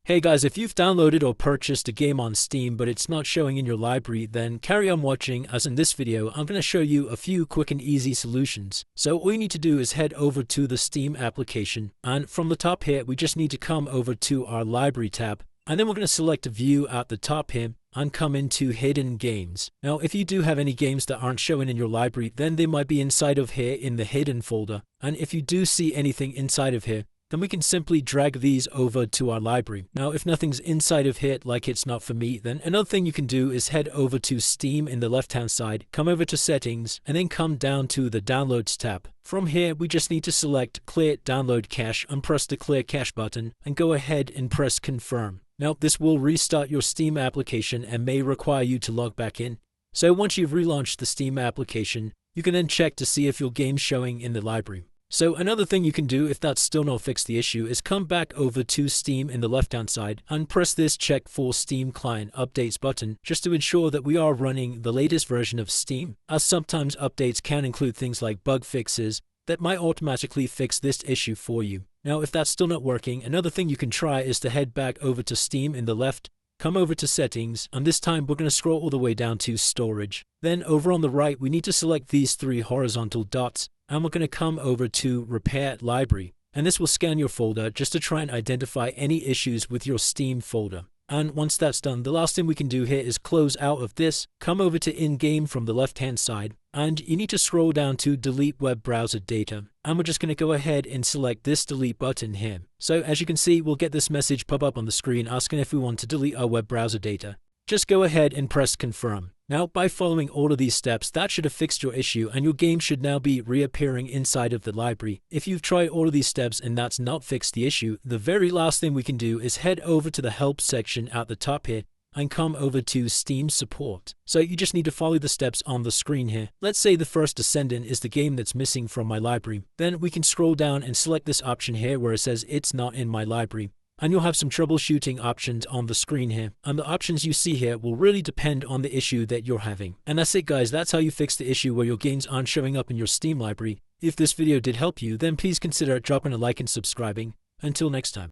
Hey guys, if you've downloaded or purchased a game on Steam but it's not showing in your library, then carry on watching, as in this video I'm going to show you a few quick and easy solutions. So all you need to do is head over to the Steam application, and from the top here we just need to come over to our library tab, and then we're going to select view at the top here and come into hidden games. Now if you do have any games that aren't showing in your library, then they might be inside of here in the hidden folder, and if you do see anything inside of here, then we can simply drag these over to our library. Now, if nothing's inside of here, like it's not for me, then another thing you can do is head over to Steam in the left-hand side, come over to Settings, and then come down to the Downloads tab. From here, we just need to select Clear Download Cache and press the Clear Cache button, and go ahead and press Confirm. Now, this will restart your Steam application and may require you to log back in. So once you've relaunched the Steam application, you can then check to see if your game's showing in the library. So another thing you can do if that's still not fixed the issue is come back over to Steam in the left hand side and press this Check for Steam Client Updates button just to ensure that we are running the latest version of Steam, as sometimes updates can include things like bug fixes that might automatically fix this issue for you. Now if that's still not working, another thing you can try is to head back over to Steam in the left, come over to Settings, and this time we're going to scroll all the way down to Storage. Then over on the right we need to select these three horizontal dots, and we're going to come over to Repair Library, and this will scan your folder just to try and identify any issues with your Steam folder. And once that's done, the last thing we can do here is close out of this, come over to In-Game from the left hand side, and you need to scroll down to Delete Web Browser Data, and we're just going to go ahead and select this delete button here. So as you can see, we'll get this message pop up on the screen asking if we want to delete our web browser data. Just go ahead and press Confirm. Now, by following all of these steps, that should have fixed your issue and your game should now be reappearing inside of the library. If you've tried all of these steps and that's not fixed the issue, the very last thing we can do is head over to the Help section at the top here and come over to Steam Support. So you just need to follow the steps on the screen here. Let's say the first Descendant is the game that's missing from my library. Then we can scroll down and select this option here where it says it's not in my library. And you'll have some troubleshooting options on the screen here, and the options you see here will really depend on the issue that you're having. And that's it guys, that's how you fix the issue where your games aren't showing up in your Steam library. If this video did help you, then please consider dropping a like and subscribing. Until next time.